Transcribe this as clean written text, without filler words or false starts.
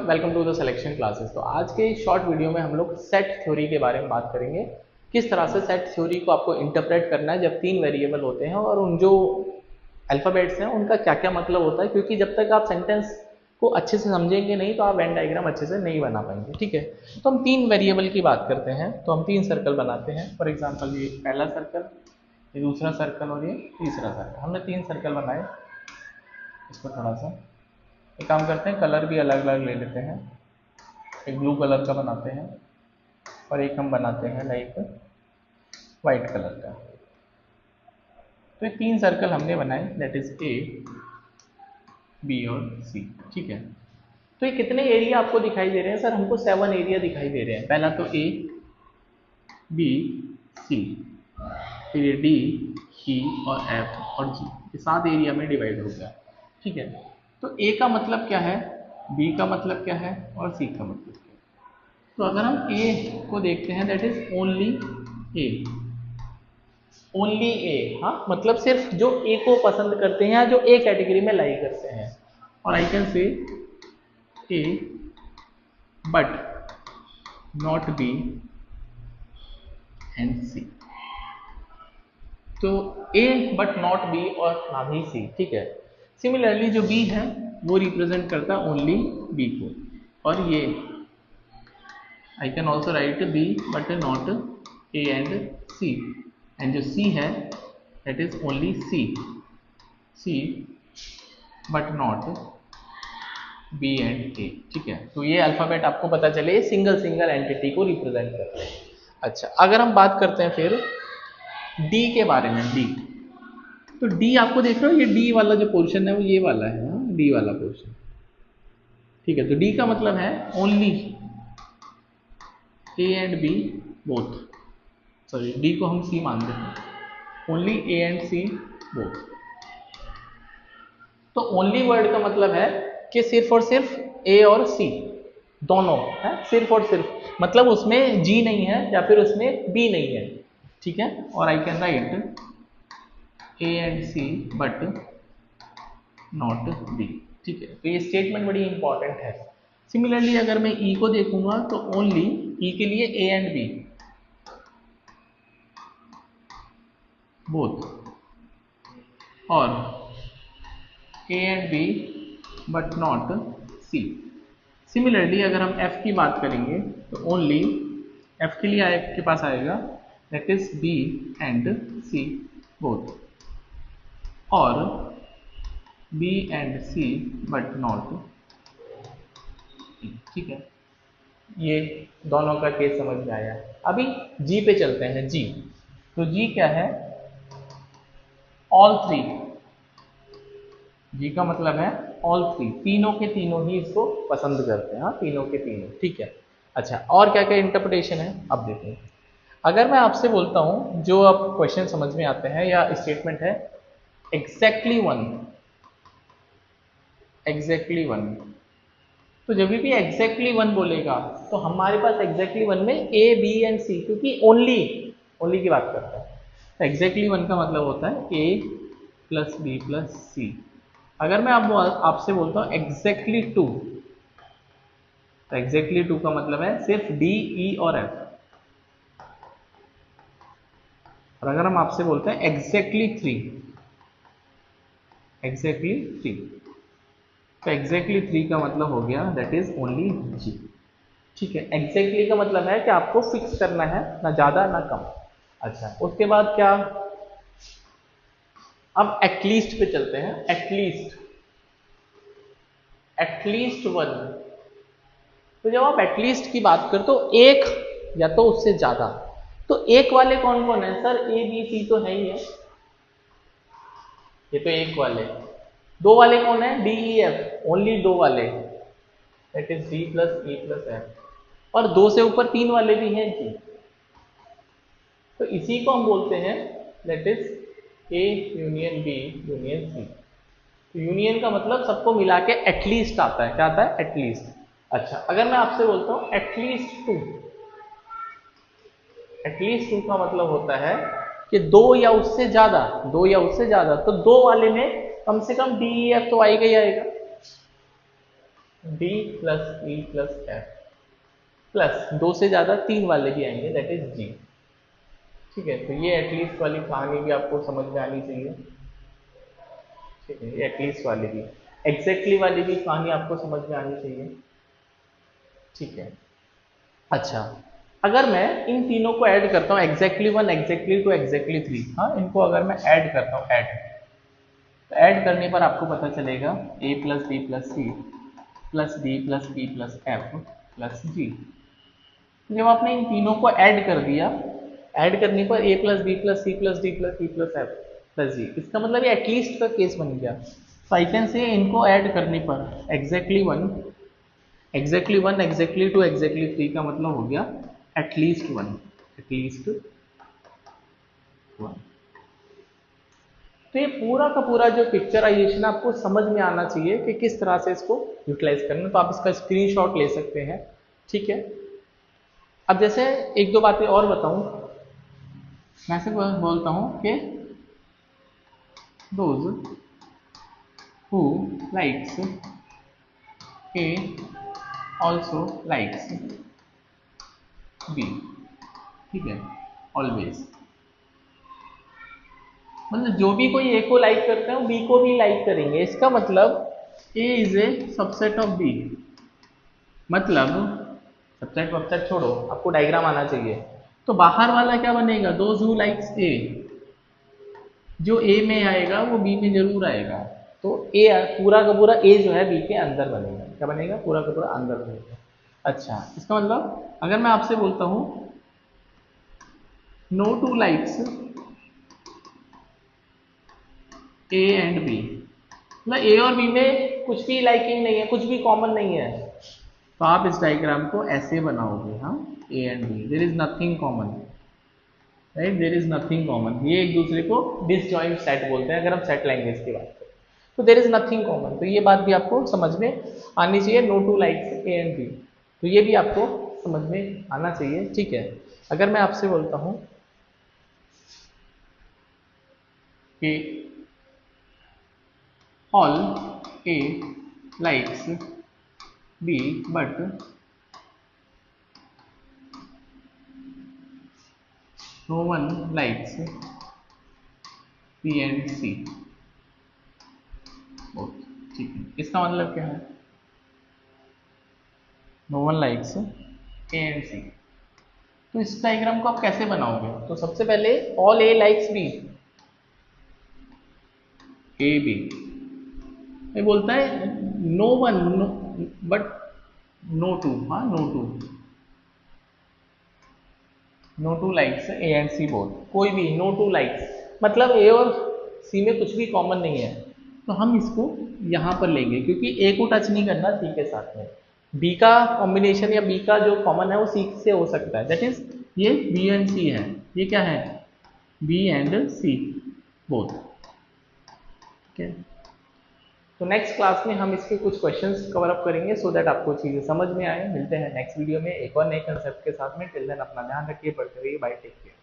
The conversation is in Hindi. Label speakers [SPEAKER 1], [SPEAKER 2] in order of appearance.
[SPEAKER 1] Welcome to the selection classes. तो आज के शॉर्ट वीडियो में हम लोग सेट थ्योरी के बारे में बात करेंगे। किस तरह से सेट थ्योरी को आपको इंटरप्रेट करना है जब तीन वेरिएबल होते हैं और उन जो अल्फ़ाबेट्स हैं उनका क्या क्या मतलब होता है, क्योंकि जब तक आप सेंटेंस को अच्छे से समझेंगे नहीं तो आप वेन डायग्राम अच्छे से नहीं बना पाएंगे। ठीक है, तो हम तीन वेरिएबल की बात करते हैं, तो हम तीन सर्कल बनाते हैं। फॉर एग्जाम्पल ये पहला सर्कल, ये दूसरा सर्कल और ये तीसरा सर्कल। हमने तीन सर्कल बनाए। इसको थोड़ा सा एक काम करते हैं, कलर भी अलग अलग ले लेते हैं। एक ब्लू कलर का बनाते हैं और एक हम बनाते हैं लाइक वाइट कलर का। तो ये तीन सर्कल हमने बनाए, दैट इज ए, बी और सी। ठीक है, तो ये कितने एरिया आपको दिखाई दे रहे हैं? सर हमको 7 एरिया दिखाई दे रहे हैं। पहला तो ए, बी, सी, फिर ये डी, ई और एफ और जी, ये 7 एरिया में डिवाइड हो गया। ठीक है, तो ए का मतलब क्या है, बी का मतलब क्या है और सी का मतलब क्या है? तो अगर हम ए को देखते हैं, that is only A, only A. हाँ, मतलब सिर्फ जो ए को पसंद करते हैं या जो ए कैटेगरी में लाई करते हैं। और I can say A but not B and C. तो ए बट नॉट बी और ना भी सी। ठीक है, सिमिलरली जो बी है वो रिप्रेजेंट करता है ओनली बी को, और ये I can also write B but not A and C, and जो सी है that is only C, C but not B and A. ठीक है, तो ये अल्फाबेट आपको पता चले सिंगल सिंगल एंटिटी को रिप्रेजेंट करते हैं। अच्छा, अगर हम बात करते हैं फिर डी के बारे में, डी, तो डी आपको देख रहे हो, ये डी वाला जो पोर्शन है वो ये वाला है, डी वाला पोर्शन। ठीक है, तो डी का मतलब है only A and B both, sorry D को हम सी मान देते हैं, only A and C both. तो ओनली वर्ड का मतलब है कि सिर्फ और सिर्फ ए और सी दोनों है, सिर्फ और सिर्फ, मतलब उसमें जी नहीं है या फिर उसमें बी नहीं है। ठीक है, और I can write A and C but not B. ठीक है, तो ये स्टेटमेंट बड़ी इंपॉर्टेंट है। सिमिलरली अगर मैं ई को देखूंगा तो ओनली ई के लिए ए एंड बी बोथ, और A and B but not C. Similarly अगर हम एफ की बात करेंगे तो ओनली एफ के लिए आपके पास आएगा that is B and C both, और B and C but not E. ठीक है, ये दोनों का केस समझ में आया। अभी जी पे चलते हैं। जी, तो जी क्या है, ऑल थ्री। जी का मतलब है ऑल थ्री, तीनों के तीनों ही इसको पसंद करते हैं। हाँ, तीनों के तीनों। ठीक है, अच्छा और क्या क्या इंटरप्रिटेशन है अब देखते हैं। अगर मैं आपसे बोलता हूं, जो अब क्वेश्चन समझ में आते हैं या स्टेटमेंट है एग्जैक्टली वन, एग्जैक्टली वन, तो जब भी एग्जैक्टली वन बोलेगा तो हमारे पास एग्जैक्टली वन में ए बी एंड सी, क्योंकि ओनली ओनली की बात करता है। तो एग्जैक्टली वन का मतलब होता है ए प्लस बी प्लस सी। अगर मैं आपसे बोलता हूँ एग्जैक्टली टू, तो एग्जैक्टली टू का मतलब है सिर्फ डी, ई और एफ। और अगर हम आपसे बोलते हैं एग्जैक्टली थ्री, एग्जैक्टली थ्री, तो एग्जैक्टली थ्री का मतलब हो गया दैट इज ओनली जी। ठीक है, एग्जैक्टली का मतलब है कि आपको फिक्स करना है, ना ज्यादा ना कम। अच्छा, उसके बाद क्या, अब एटलीस्ट पे चलते हैं। एटलीस्ट, एटलीस्ट वन, तो जब आप एटलीस्ट की बात करते हो एक या तो उससे ज्यादा, तो एक वाले कौन कौन है? सर ए बी सी तो है ही है, ये तो एक वाले। दो वाले कौन है? डी ई एफ, ओनली दो वाले, that is D plus E plus F, और दो से ऊपर तीन वाले भी हैं जी। तो इसी को हम बोलते हैं that is A union B union C. तो यूनियन का मतलब सबको मिला के एटलीस्ट आता है। क्या आता है? एटलीस्ट। अच्छा, अगर मैं आपसे बोलता हूं एटलीस्ट टू, एटलीस्ट टू का मतलब होता है कि दो या उससे ज्यादा, दो या उससे ज्यादा, तो दो वाले में कम से कम डी ई एफ तो आएगा ही आएगा। D plus E plus F plus 2 से ज़्यादा 3 वाले भी आएंगे, दैट इज जी। ठीक है, तो ये एटलीस्ट वाली कहानी भी आपको समझ में आनी चाहिए। ठीक है, ये एटलीस्ट वाली भी, एग्जैक्टली वाली भी कहानी आपको समझ में आनी चाहिए। ठीक है, अच्छा, अगर मैं इन तीनों को ऐड करता हूँ, एग्जैक्टली 1, एग्जैक्टली 2, एग्जैक्टली 3, हाँ, इनको अगर मैं ऐड करता हूँ, तो ऐड करने पर आपको पता चलेगा a plus B plus C plus D plus E plus F plus G. जब आपने इन तीनों को ऐड कर दिया, ऐड करने पर a plus B plus C plus D plus E plus F plus G, इसका मतलब ये एटलीस्ट का केस बन गया। तो आई कैन से इनको ऐड करने पर एग्जैक्टली 1, एग्जैक्टली 1, एग्जैक्टली 2, एग्जैक्टली 3 का मतलब हो गया एटलीस्ट 1, एटलीस्ट 1। तो ये पूरा का पूरा जो पिक्चराइजेशन आपको समझ में आना चाहिए कि किस तरह से इसको यूटिलाइज करना। तो आप इसका स्क्रीनशॉट ले सकते हैं। ठीक है, अब जैसे एक दो बातें और बताऊं, मैं से बोलता हूं कि those who likes A also likes B. ठीक है, ऑलवेज, मतलब जो भी कोई ए को लाइक करते हैं वो बी को भी लाइक करेंगे। इसका मतलब A is a subset of B, मतलब सबसेट वबसेट छोड़ो, आपको डायग्राम आना चाहिए। तो बाहर वाला क्या बनेगा, दोज हु लाइक्स ए, जो ए में आएगा वो बी में जरूर आएगा। तो ए पूरा का पूरा ए जो है बी के अंदर बनेगा। क्या बनेगा, पूरा का पूरा अंदर बनेगा। अच्छा, इसका मतलब अगर मैं आपसे बोलता हूं no two likes A and B, मतलब ए और बी में कुछ भी लाइकिंग नहीं है, कुछ भी कॉमन नहीं है, तो आप इस डायग्राम को ऐसे बनाओगे, हाँ, A and B, there is nothing common, right, there is nothing common. ये एक दूसरे को डिसजॉइंट सेट बोलते हैं अगर हम सेट लैंग्वेज की बात करें, तो देयर इज नथिंग कॉमन। तो ये बात भी आपको समझ में आनी चाहिए, no two likes A and B, तो ये भी आपको समझ में आना चाहिए। ठीक है, अगर मैं आपसे बोलता हूं कि all A likes B but no one likes B and C both। ठीक है, इसका मतलब क्या है, no one likes A and C। तो इस डायग्राम को आप कैसे बनाओगे, तो सबसे पहले all A likes B, A B, ये बोलता है no one but no two, हाँ, no two likes A and C both, कोई भी नो टू लाइक्स, मतलब ए और सी में कुछ भी कॉमन नहीं है। तो हम इसको यहां पर लेंगे क्योंकि ए को टच नहीं करना सी के साथ में, बी का कॉम्बिनेशन या बी का जो कॉमन है वो सी से हो सकता है, दैट इज ये बी एंड सी है, ये क्या है, बी एंड सी बोथ। ठीक है, तो नेक्स्ट क्लास में हम इसके कुछ क्वेश्चंस कवर अप करेंगे सो दैट आपको चीज़ें समझ में आए। मिलते हैं नेक्स्ट वीडियो में एक और नए कंसेप्ट के साथ में। टिल देन अपना ध्यान रखिए, पढ़ते रहिए, बाय, टेक केयर।